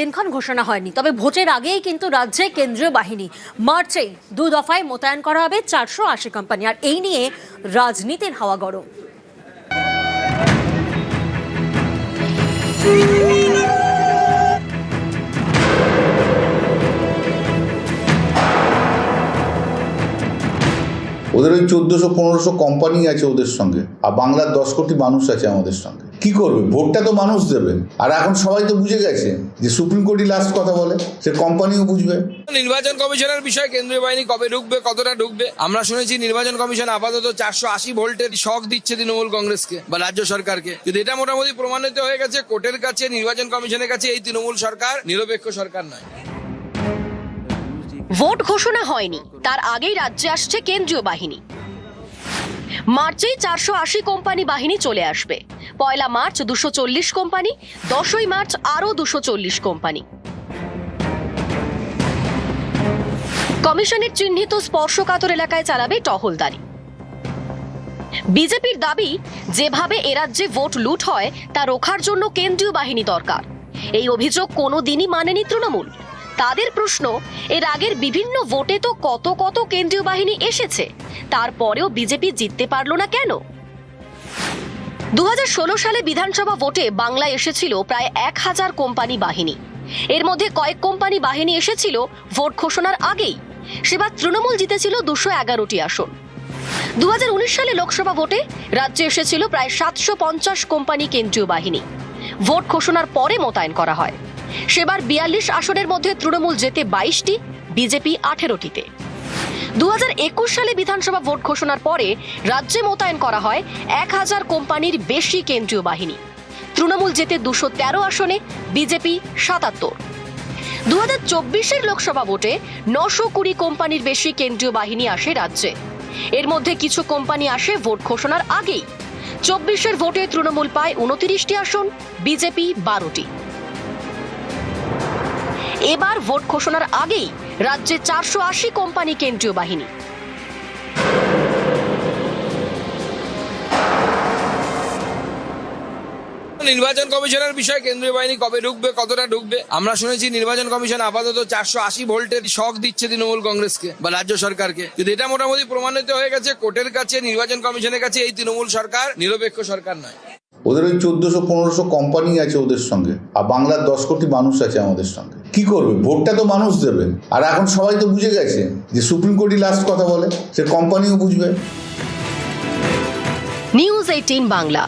দিনক্ষণ ঘোষণা হয়নি, তবে ভোটের আগেই কিন্তু রাজ্যে কেন্দ্রীয় বাহিনী মার্চেই 2 দফায় মোতায়েন করা হবে 480 কোম্পানি। আর এই নিয়ে রাজনীতির হাওয়া গরম। ওদের ওই 1400-1500 কোম্পানি আছে ওদের সঙ্গে, আর বাংলার 10 কোটি মানুষ আছে আমাদের সঙ্গে। কি করবে? ভোটটা তো মানুষ দেবে। আর এখন সবাই তো বুঝে গেছে যে সুপ্রিম কোর্টই লাস্ট কথা বলে, সে কোম্পানিও বুঝবে। নির্বাচন কমিশনের বিষয়ে কেন্দ্রীয় বাহিনী কবে ঢুকবে, কতটা ঢুকবে? আমরা শুনেছি নির্বাচন কমিশন আপাতত 480 ভোল্টের শক দিচ্ছে তৃণমূল কংগ্রেসকে বা রাজ্য সরকারকে, কিন্তু এটা মোটামুটি প্রমাণিত হয়ে গেছে কোর্টের কাছে, নির্বাচন কমিশনের কাছে এই তৃণমূল সরকার নিরপেক্ষ সরকার নয়। ভোট ঘোষণা হয়নি, তার আগেই রাজ্যে আসছে কেন্দ্রীয় বাহিনী। মার্চেই 480 কোম্পানি বাহিনী চলে আসবে। 1 মার্চ 240 কোম্পানি, 10 মার্চ আরও 240 কোম্পানি। কমিশনের চিহ্নিত স্পর্শকাতর এলাকায় চালাবে টহলদারি। বিজেপির দাবি, যেভাবে এ রাজ্যে ভোট লুট হয় তা রোখার জন্য কেন্দ্রীয় বাহিনী দরকার। এই অভিযোগ কোনোদিনই মানেনি তৃণমূল। তাদের প্রশ্ন, এর আগের বিভিন্ন ভোটে তো কত কেন্দ্রীয় বাহিনী এসেছে, তারপরেও বিজেপি জিততে পারল না কেন? 2016 সালে বিধানসভা ভোটে বাংলায় এসেছিল প্রায় 1000 কোম্পানি বাহিনী। এর মধ্যে কয়েক কোম্পানি বাহিনী এসেছিল ভোট ঘোষণার আগেই। সেবার তৃণমূল জিতেছিল 211টি আসন। 2019 সালে লোকসভা ভোটে রাজ্যে এসেছিল প্রায় 750 কোম্পানি কেন্দ্রীয় বাহিনী। ভোট ঘোষণার পরে মোতায়েন করা হয়। সেবার 42 আসনের মধ্যে তৃণমূল জেতে 22টি, বিজেপি 18টিতে। 2021 সালে বিধানসভা ভোট ঘোষণার পরে রাজ্যে মোতায়েন করা হয় 1000 কোম্পানির বেশি কেন্দ্রীয় বাহিনী। তৃণমূল জেতে 213 আসনে, বিজেপি 77। 2024 লোকসভা ভোটে 920 কোম্পানির বেশি কেন্দ্রীয় বাহিনী আসে রাজ্যে। এর মধ্যে কিছু কোম্পানি আসে ভোট ঘোষণার আগেই। 24 ভোটে তৃণমূল পায় 29টি আসন, বিজেপি 12টি। এবার ভোট ঘোষণার আগেই রাজ্যে 480 কোম্পানি কেন্দ্রীয় বাহিনী। নির্বাচন কমিশনের বিষয়ে কেন্দ্রীয় বাহিনী কবে ঢুকবে, কতটা ঢুকবে? আমরা শুনেছি নির্বাচন কমিশন আপাতত 480 ভোল্টের শক দিচ্ছে তৃণমূল কংগ্রেসকে বা রাজ্য সরকারকে, কিন্তু এটা মোটামুটি প্রমাণিত হয়ে গেছে কোর্টের কাছে, নির্বাচন কমিশনের কাছে এই তৃণমূল সরকার নিরপেক্ষ সরকার নয়। ওদের ওই 1400-1500 কোম্পানি আছে ওদের সঙ্গে, আর বাংলার 10 কোটি মানুষ আছে আমাদের সঙ্গে। কি করবে? ভোটটা তো মানুষ দেবে। আর এখন সবাই তো বুঝে গেছে যে সুপ্রিম কোর্টই লাস্ট কথা বলে, সে কোম্পানিও বুঝবে। নিউজ 18 বাংলা।